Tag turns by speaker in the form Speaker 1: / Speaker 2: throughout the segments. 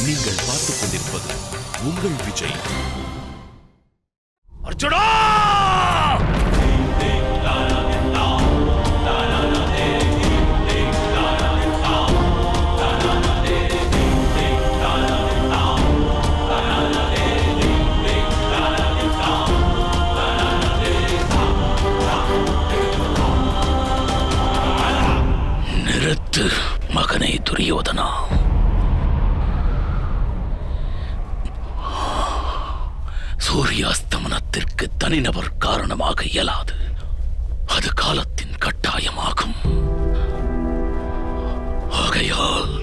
Speaker 1: நீங்கள் பார்த்துக் கொண்டிருப்பது உங்கள் விஜய். அர்ஜுனா!
Speaker 2: நிறுத்து மகனே துரியோதனா. சூரியாஸ்தமனத்திற்கு தனிநபர் காரணமாக இயலாது. அது காலத்தின் கட்டாயமாகும். ஆகையால்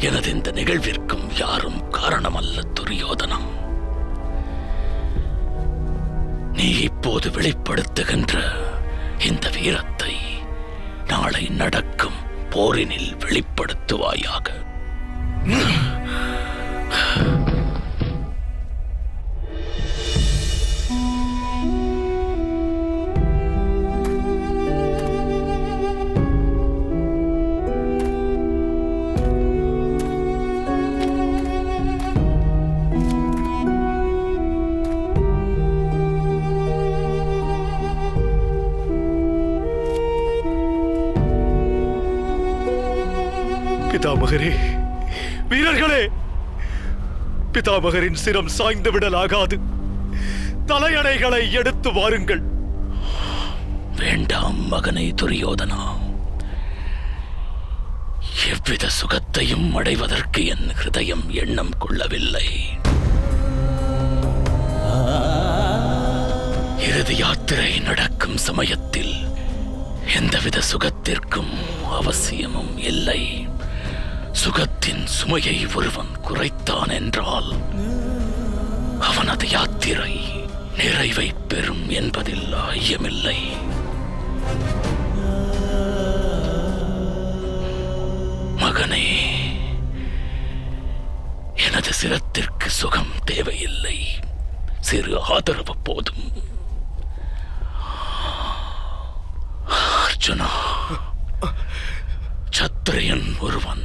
Speaker 2: எனது இந்த நிகழ்விற்கும் யாரும் காரணமல்ல துரியோதனா. நீ இப்போது வெளிப்படுத்துகின்ற இந்த வீரத்தை நாளை நடக்கும் போரினில் வெளிப்படுத்துவாயாக.
Speaker 3: பிதாமகரே, வீரர்களே, பிதாமகரின் சிரம் சாய்ந்து விடலாகாது. தலையணைகளை எடுத்து வாருங்கள்.
Speaker 2: வேண்டாம் மகனை துரியோதனா. எவ்வித சுகத்தையும் அடைவதற்கு என் ஹிருதயம் எண்ணம் கொள்ளவில்லை. இறுதி யாத்திரை நடக்கும் சமயத்தில் எந்தவித சுகத்திற்கும் அவசியமும் இல்லை. சுகத்தின் சுமையை ஒருவன் குறைத்தான் என்றால் அவனது யாத்திரை நிறைவை பெறும் என்பதில் ஐயமில்லை. மகனே, எனது சிரத்திற்கு சுகம் தேவையில்லை. சிறு ஆதரவு போதும். அர்ஜுனா, சத்திரியன் ஒருவன்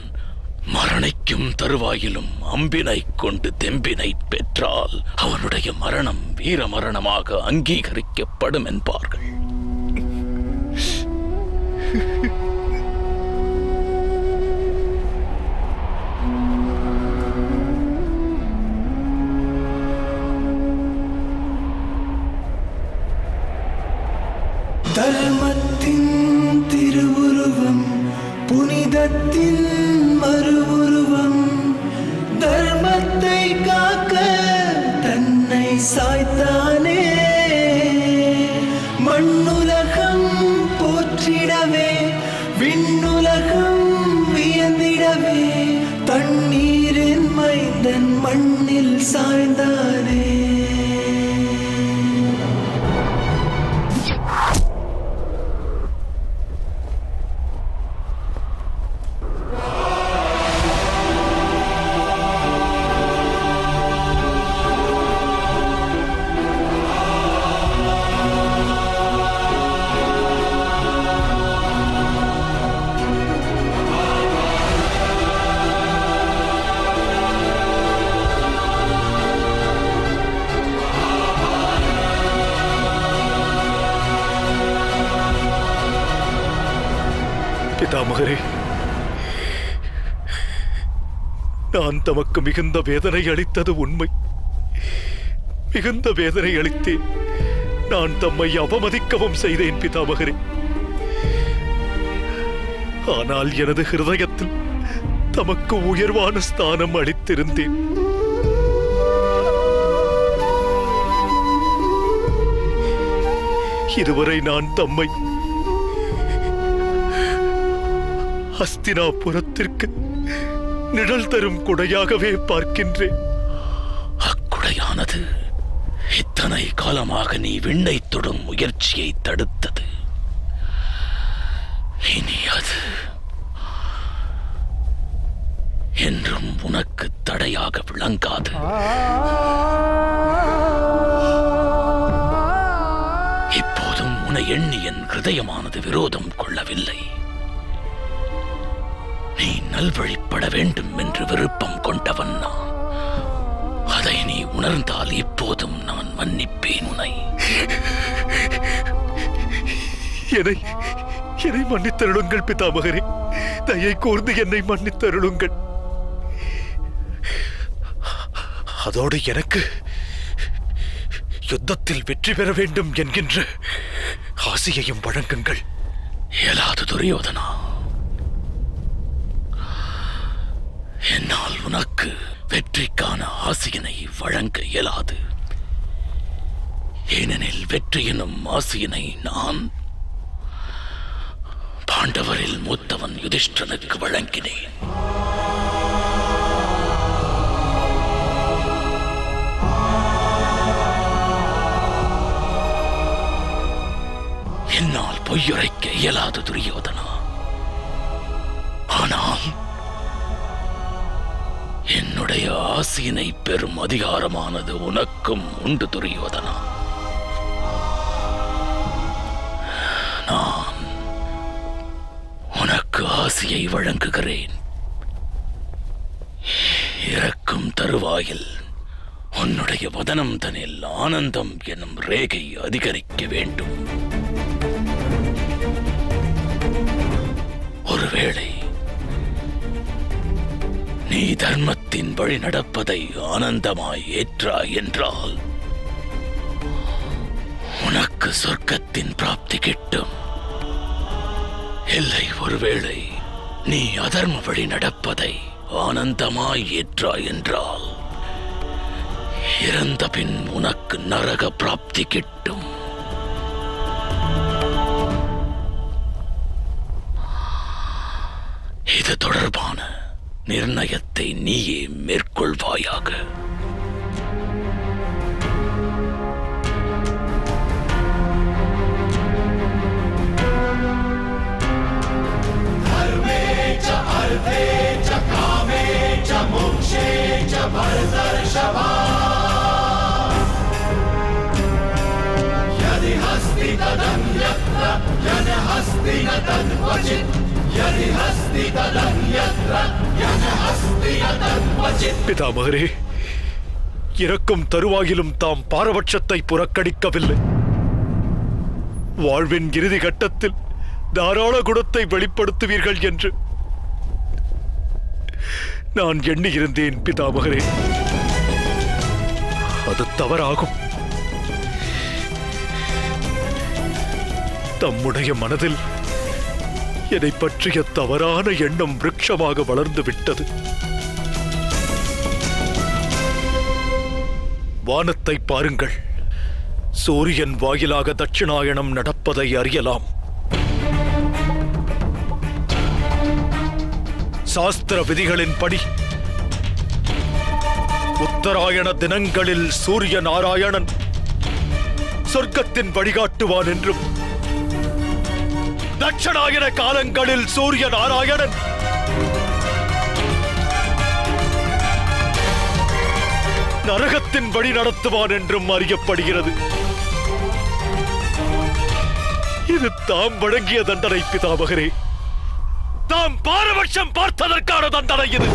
Speaker 2: மரணிக்கும் தருவாயிலும் அம்பினை கொண்டு தெம்பினை பெற்றால் அவனுடைய மரணம் வீர மரணமாக அங்கீகரிக்கப்படும் என்பார்கள்.
Speaker 4: தர்மத்தின் திருவுருவம், புனிதத்தின் மறுவுருவம், தர்மத்தை காக்க தன்னை சாய்த்தானே. மண்ணுலகம் போற்றிடவே, விண்ணுலகம் வியந்திடவே, தண்ணீரின் மைந்தன் மண்ணில் சாய்ந்தானே.
Speaker 3: பிதாமகரே, நான் தமக்கு மிகுந்த வேதனை அளித்தது உண்மை. மிகுந்த வேதனை அளித்தேன். நான் தம்மை அவமதிக்கவும் செய்தேன் பிதாமகரே. ஆனால் எனது ஹிருதயத்தில் தமக்கு உயர்வான ஸ்தானம் அளித்திருந்தேன். இதுவரை நான் தம்மை ஹஸ்தினாபுரத்திற்கு நிழல் தரும் குடையாகவே பார்க்கின்றேன்.
Speaker 2: அக்குடையானது இத்தனை காலமாக நீ விண்ணை தொடும் முயற்சியை தடுத்தது. இனி அது என்றும் உனக்கு தடையாக விளங்காது. இப்போதும் உன்னை எண்ணி என் ஹிருதயமானது விரோதம் கொள்ளவில்லை. நீ நல்வழிப்பட வேண்டும் என்று விருப்பம் கொண்டவன் நான். அதை நீ உணர்ந்தால் இப்போதும் நான் மன்னிப்பேன் உன்னை.
Speaker 3: என்னை மன்னித்தருளுங்கள் பிதாமகரே, தயை கூர்ந்து என்னை மன்னித்தருளுங்கள். அதோடு எனக்கு யுத்தத்தில் வெற்றி பெற வேண்டும் என்கின்ற ஆசையையும் வழங்குங்கள்.
Speaker 2: இயலாது துரியோதனா. என்னால் உனக்கு வெற்றிக்கான ஆசையினை வழங்க இயலாது. ஏனெனில் வெற்றி எனும் ஆசையினை நான் பாண்டவரில் மூத்தவன் யுதிஷ்டனுக்கு வழங்கினேன். என்னால் பொய்யுரைக்க இயலாது துரியோதனா. ஆனால் என்னுடைய ஆசையினை பெறும் அதிகாரமானது உனக்கும் உண்டு துரியோதனா. நான் உனக்கு ஆசையை வழங்குகிறேன். இறக்கும் தருவாயில் உன்னுடைய வதனம் தனில் ஆனந்தம் எனும் ரேகை அதிகரிக்க வேண்டும். ஒருவேளை நீ தர்மத்தின் வழி நடப்பதை ஆனந்தமாய் ஏற்றாய் என்றால் உனக்கு சொர்க்கத்தின் பிராப்தி கிட்டும். இல்லை, ஒருவேளை நீ அதர்ம வழி நடப்பதை ஆனந்தமாய் ஏற்றாய் என்றால் இறந்த பின் உனக்கு நரக பிராப்தி கிட்டும். இது தொடர்பான நிர்ணயத்தை நீயே மேற்கொள்வாயாக.
Speaker 3: பிதாமகரே, இறக்கும் தருவாயிலும் தாம் பாரபட்சத்தை புறக்கணிக்கவில்லை. வாழ்வின் இறுதி கட்டத்தில் தாராள குணத்தை வெளிப்படுத்துவீர்கள் என்று நான் எண்ணியிருந்தேன் பிதாமகரே. அது தவறாகும். தம்முடைய மனதில் என்னை பற்றிய தவறான எண்ணம் விருட்சமாக வளர்ந்து விட்டது. வானத்தை பாருங்கள். சூரியன் வாயிலாக தட்சிணாயனம் நடப்பதை அறியலாம். சாஸ்திர விதிகளின்படி உத்தராயண தினங்களில் சூரிய நாராயணன் சொர்க்கத்தின் வழிகாட்டுவான் என்றும், தட்சிணாயன காலங்களில் சூரிய நாராயணன் நரகத்தின் வழி நடத்துவான் என்றும் அறியப்படுகிறது. இது தாம் வழங்கிய தண்டனை பிதாமகரே. தாம் பாரபட்சம் பார்த்ததற்கான தண்டனை இது.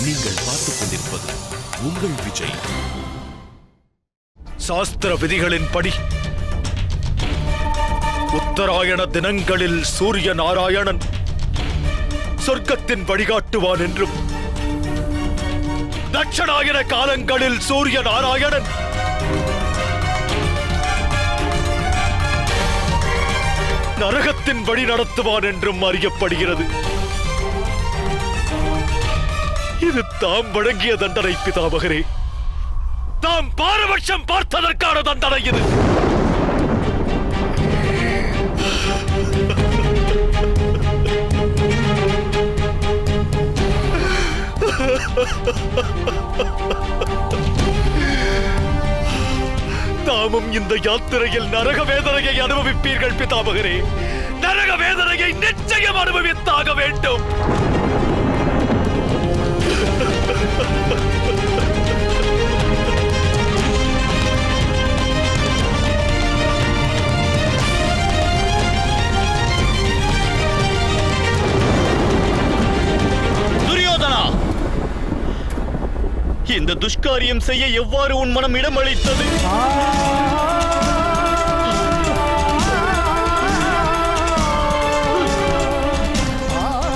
Speaker 1: நீங்கள் பார்த்துக் கொண்டிருப்பது உங்கள் விஜய்.
Speaker 3: சாஸ்திர விதிகளின்படி உத்தராயண தினங்களில் சூரிய நாராயணன் சொர்க்கத்தின் வழிகாட்டுவான் என்றும், தட்சிணாயன காலங்களில் சூரிய நாராயணன் நரகத்தின் வழி நடத்துவான் என்றும் அறியப்படுகிறது. இது தாம் வழங்கிய தண்டனை பிதாமகரே. தாம் பாரபட்சம் பார்த்ததற்கான தண்டனை இது. தாமும் இந்த யாத்திரையில் நரக வேதனையை அனுபவிப்பீர்கள் பிதாமகரே. நரக வேதனையை நிச்சயம் அனுபவித்தாக வேண்டும். இந்த துஷ்காரியம் செய்ய எவ்வாறு உன் மனம் இடமளித்தது?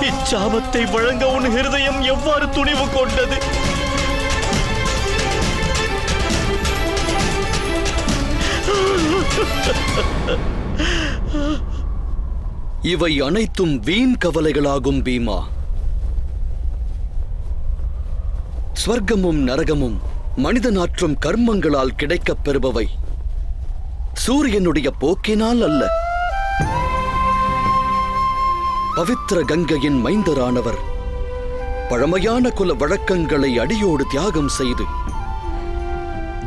Speaker 3: இச்சாபத்தை வழங்க உன் ஹிருதயம் எவ்வாறு துணிவு கொண்டது?
Speaker 5: இவை அனைத்தும் வீண் கவலைகளாகும் பீமா. ஸ்வர்க்கமும் நரகமும் மனிதனாற்றும் கர்மங்களால் கிடைக்கப் பெறுபவை, சூரியனுடைய போக்கினால் அல்ல. பவித்திர கங்கையின் மைந்தரானவர் பழமையான குல வழக்கங்களை அடியோடு தியாகம் செய்து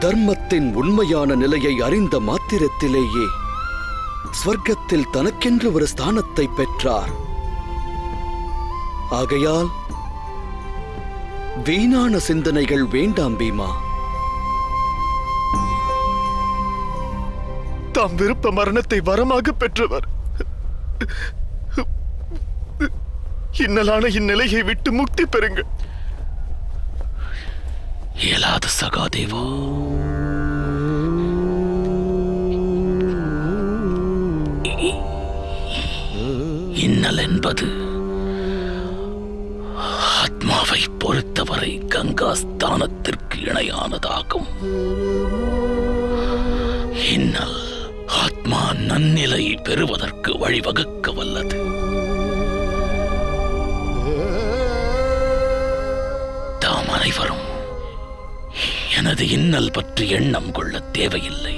Speaker 5: தர்மத்தின் உண்மையான நிலையை அறிந்த மாத்திரத்திலேயே ஸ்வர்க்கத்தில் தனக்கென்று ஒரு ஸ்தானத்தை பெற்றார். ஆகையால் வீணான சிந்தனைகள் வேண்டாம் பீமா.
Speaker 3: தாம் விருப்ப மரணத்தை வரமாக பெற்றவர். இன்னலான இந்நிலையை விட்டு முக்தி பெறுங்கள்.
Speaker 2: இயலாத சகாதேவா. இன்னல் என்பது ஆத்மாவை பொறுத்தவரை கங்கா ஸ்தானத்திற்கு இணையானதாகும். இன்னல் ஆத்மா நன்னிலை பெறுவதற்கு வழிவகுக்க வல்லது. தாம் அனைவரும் எனது இன்னல் பற்றி எண்ணம் கொள்ள தேவையில்லை.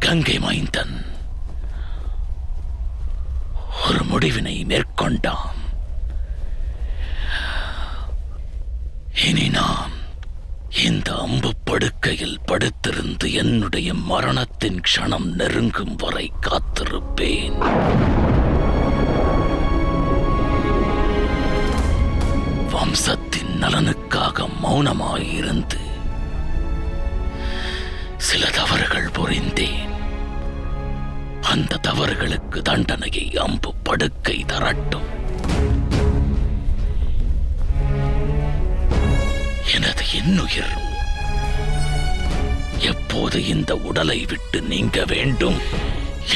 Speaker 2: கங்கை மைந்தன் ஒரு முடிவினை மேற்கொண்டான். இனி நான் இந்த அம்பு படுக்கையில் படுத்திருந்து என்னுடைய மரணத்தின் க்ஷணம் நெருங்கும் வரை காத்திருப்பேன். வம்சத்தின் நலனுக்காக மௌனமாயிருந்து சில தவறுகள் புரிந்தேன். அந்த தவறுகளுக்கு தண்டனையை அம்பு படுக்கை தரட்டும். எனது இன்னுயிர் எப்போது இந்த உடலை விட்டு நீங்க வேண்டும்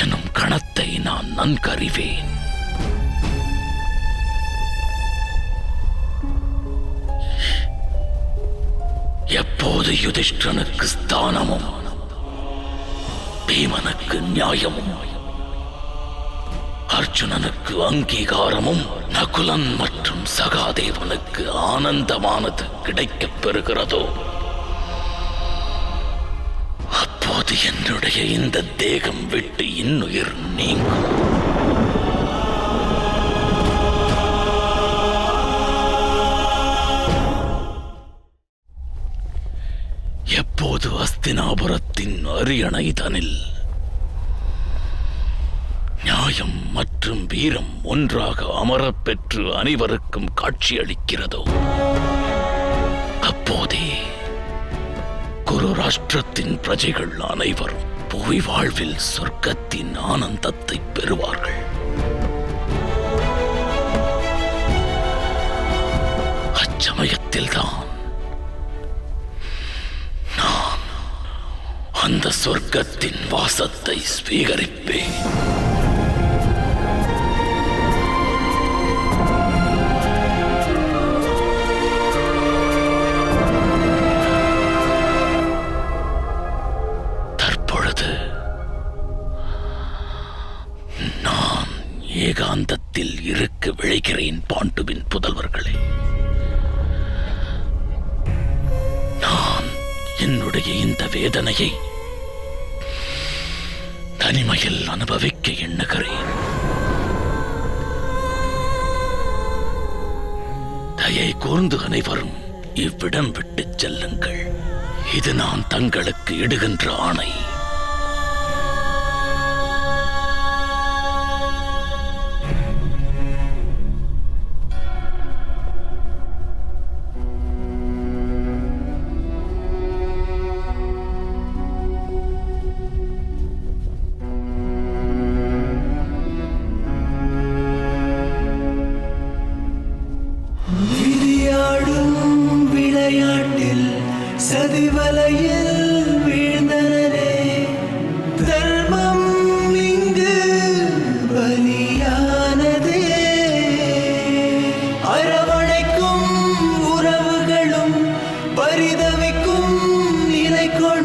Speaker 2: எனும் கணத்தை நான் நன்கறிவேன். எப்போது யுதிஷ்டனுக்கு ஸ்தானமும் பீமனுக்கு நியாயமும் அர்ஜுனனுக்கு அங்கீகாரமும் நகுலன் மற்றும் சகாதேவனுக்கு ஆனந்தமானது கிடைக்கப் பெறுகிறதோ அப்போது என்னுடைய இந்த தேகம் விட்டு இன்னுயிர் நீங்கும். எப்போது அஸ்தினாபுரத்தின் அரியணை தனில் நியாயம் மற்றும் வீரம் ஒன்றாக அமரப் பெற்று அனைவருக்கும் காட்சியளிக்கிறதோ அப்போதே குரு ராஷ்டிரத்தின் பிரஜைகள் அனைவரும் புவி வாழ்வில் சொர்க்கத்தின் ஆனந்தத்தை பெறுவார்கள். அச்சமயத்தில்தான் நான் அந்த சொர்க்கத்தின் வாசத்தை ஸ்வீகரிப்பேன். ஏகாந்தத்தில் இருக்க விழைகிறேன் பாண்டுவின் புதல்வர்களே. நான் என்னுடைய இந்த வேதனையை தனிமையில் அனுபவிக்க எண்ணுகிறேன். தயை கூர்ந்து அனைவரும் இவ்விடம் விட்டுச் செல்லுங்கள். இது நான் தங்களுக்கு இடுகின்ற ஆணை.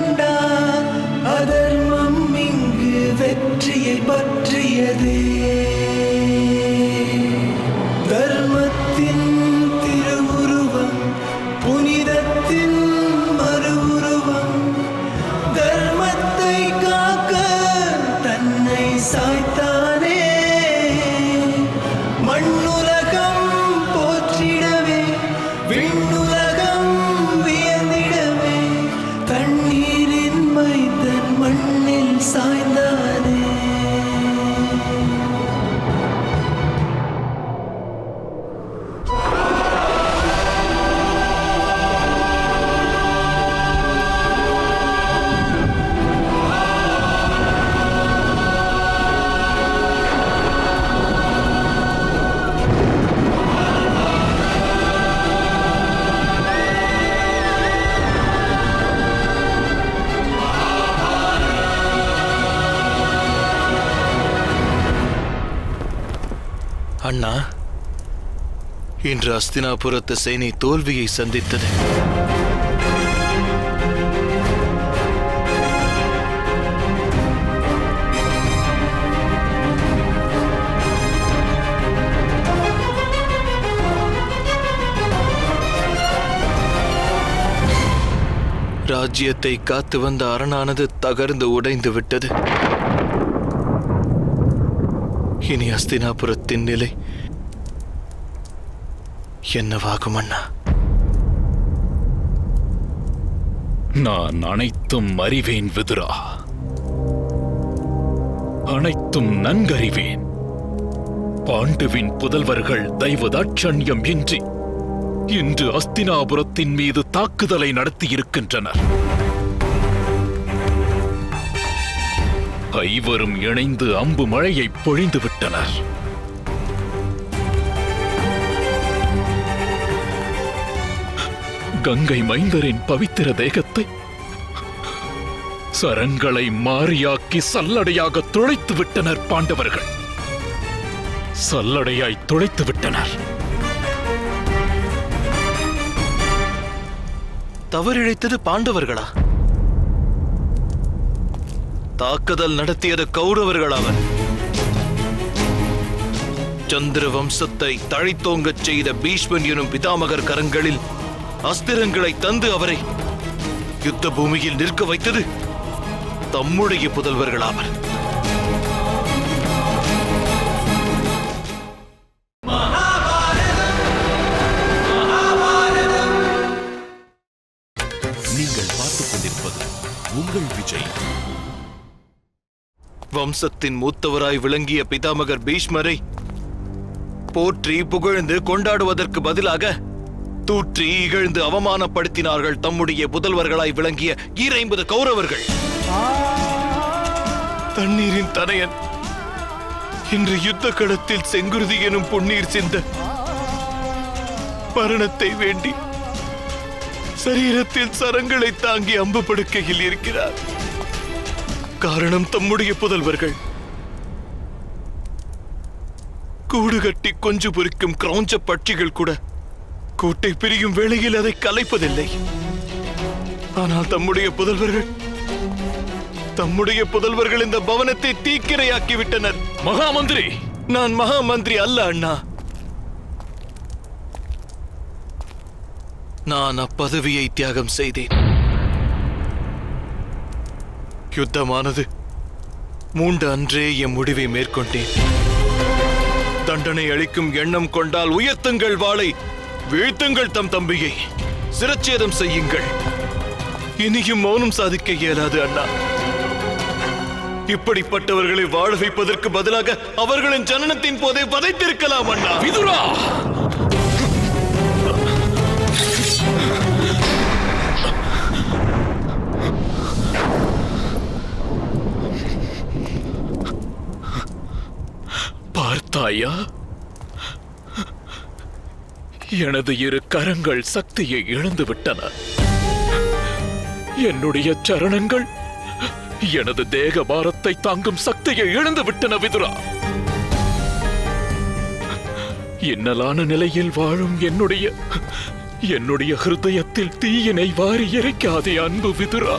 Speaker 4: கொண்டார். அதர்மம் இங்கு வெற்றியை பற்றியதே. தர்மத்தின் திருவுருவம், புனிதத்தின் மறுவுருவம். தர்மத்தை காக்க தன்னை சாய்த்தானே. மண்ணுலகம் போற்றிடவே, விண்ணுலகம் வியந்திடவே, தண்ணீரின் மைந்தன் மண்ணில் சாய்ந்தானே.
Speaker 3: அண்ணா, இன்று அஸ்தினாபுரத்து சேனை தோல்வியை சந்தித்தது. ராஜ்யத்தை காத்து வந்த அரணானது தகர்ந்து உடைந்து விட்டது. இனி அஸ்தினாபுரத்தின் நிலை என்னவாகும் அண்ணா?
Speaker 2: நான் அனைத்தும் அறிவேன் விதுரா, அனைத்தும் நன்கறிவேன். பாண்டுவின் புதல்வர்கள் தெய்வதாட்சண்யம் இன்றி இன்று அஸ்தினாபுரத்தின் மீது தாக்குதலை நடத்தியிருக்கின்றனர். ஐவரும் இணைந்து அம்பு மழையை பொழிந்து விட்டனர். கங்கை மைந்தரின் பவித்திர தேகத்தை சரங்களை மாறியாக்கி சல்லடையாக துளைத்து விட்டனர் பாண்டவர்கள். சல்லடையாய் துளைத்து விட்டனர்.
Speaker 3: தவறிழைத்தது பாண்டவர்களா? தாக்குதல் நடத்தியது கௌரவர்களாவர். சந்திர வம்சத்தை தழைத்தோங்கச் செய்த பீஷ்மன் எனும் பிதாமகர் கரங்களில் அஸ்திரங்களை தந்து அவரை யுத்த பூமியில் நிற்க வைத்தது தம்முடைய புதல்வர்களாவர்.
Speaker 1: நீங்கள் பார்த்துக் கொண்டிருப்பது உங்கள் விஜய்.
Speaker 3: வம்சத்தின் மூத்தவராய் விளங்கிய பிதாமகர் பீஷ்மரை போற்றி புகழ்ந்து கொண்டாடுவதற்கு பதிலாக தூற்றி இகழ்ந்து அவமானப்படுத்தினார்கள் தம்முடைய புதல்வர்களாய் விளங்கிய 50 கௌரவர்கள். தண்ணீரின் தனையன் இன்று யுத்த களத்தில் செங்குருதி எனும் பொன்னீர் சிந்த மரணத்தை வேண்டி சரீரத்தில் சரங்களை தாங்கி அம்பு படுக்கையில் இருக்கிறார். காரணம் தம்முடைய புதல்வர்கள். கூடு கட்டி கொஞ்சு பொறிக்கும் கிரௌஞ்ச பட்சிகள் கூட கூட்டை பிரியும் வேளையில் அதை கலைப்பதில்லை. ஆனால் தம்முடைய புதல்வர்கள் இந்த பவனத்தை தீக்கிரையாக்கி விட்டனர்.
Speaker 2: மகாமந்திரி,
Speaker 3: நான் மகாமந்திரி அல்ல அண்ணா. நான் அப்பதவியை தியாகம் செய்தேன். யுத்தமானது மூண்ட அன்றே என் முடிவை மேற்கொண்டேன். தண்டனை அளிக்கும் எண்ணம் கொண்டால் உயர்த்துங்கள் வாளை, வீழ்த்துங்கள் தம் தம்பியை, சிரச்சேதம் செய்யுங்கள். இனியும் மௌனம் சாதிக்க இயலாது அண்ணா. இப்படிப்பட்டவர்களை வாழ வைப்பதற்கு பதிலாக அவர்களின் ஜனனத்தின் போதே வதைத்திருக்கலாம் அண்ணா.
Speaker 2: விதுரா, பார்த்தாயா? எனது இரு கரங்கள் சக்தியை இழந்து விட்டன. என்னுடைய சரணங்கள் எனது தேக பாரத்தை தாங்கும் சக்தியை இழந்து விட்டன விதுரா. இன்னலான நிலையில் வாழும் என்னுடைய ஹிருதயத்தில் தீயினை வாரி எரிக்காதே அன்பு விதுரா.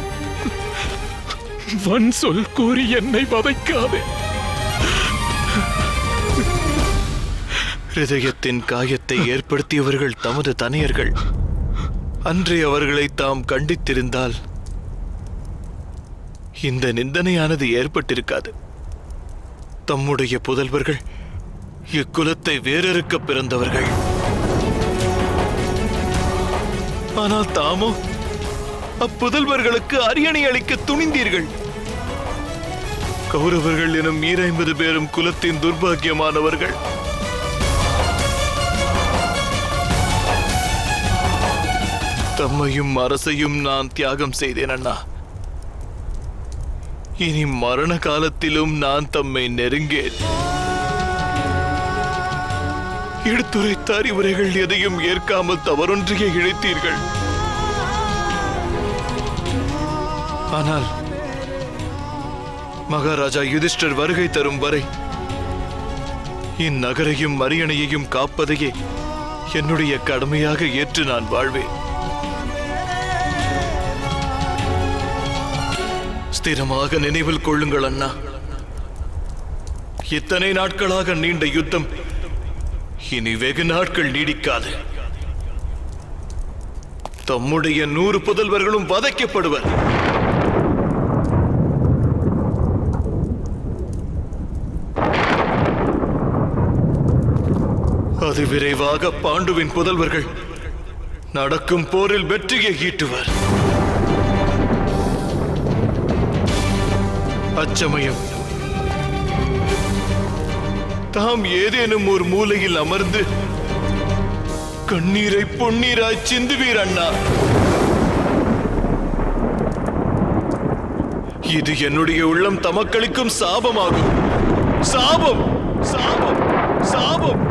Speaker 3: வன் சொல் கூறி என்னை வதைக்காதே. ஹிருதயத்தின் காயத்தை ஏற்படுத்தியவர்கள் தமது தனையர்கள். அன்றே அவர்களை தாம் கண்டித்திருந்தால் இந்த நிந்தனையானது ஏற்பட்டிருக்காது. தம்முடைய புதல்வர்கள் இக்குலத்தை வேறறுக்க பிறந்தவர்கள். ஆனால் தாமோ அப்புதல்வர்களுக்கு அரியணை அளிக்க துணிந்தீர்கள். கௌரவர்கள் எனும் 150 பேரும் குலத்தின் துர்பாக்கியமானவர்கள். தம்மையும் அரசையும் நான் தியாகம் செய்தேன் அண்ணா. இனி மரண காலத்திலும் நான் தம்மை நெருங்கேன். எடுத்துரைத்த அறிவுரைகள் எதையும் ஏற்காமல் தவறொன்றையே இழைத்தீர்கள். ஆனால் மகாராஜா யுதிஷ்டர் வருகை தரும் வரை இந்நகரையும் அரியணையையும் காப்பதையே என்னுடைய கடமையாக ஏற்று நான் வாழ்வேன். ஸ்திரமாக நினைவில் கொள்ளுங்கள் அண்ணா. இத்தனை நாட்களாக நீண்ட யுத்தம் இனி வெகு நாட்கள் நீடிக்காது. தம்முடைய 100 புதல்வர்களும் வதைக்கப்படுவர். அது விரைவாக பாண்டுவின் புதல்வர்கள் நடக்கும் போரில் வெற்றியை ஈட்டுவர். அச்சமயம் தாம் ஏதேனும் ஒரு மூலையில் அமர்ந்து கண்ணீரை பொன்னீராய் சிந்துவீர் அண்ணா. இது என்னுடைய உள்ளம் தமக்களிக்கும் சாபமாகும். சாபம், சாபம், சாபம்.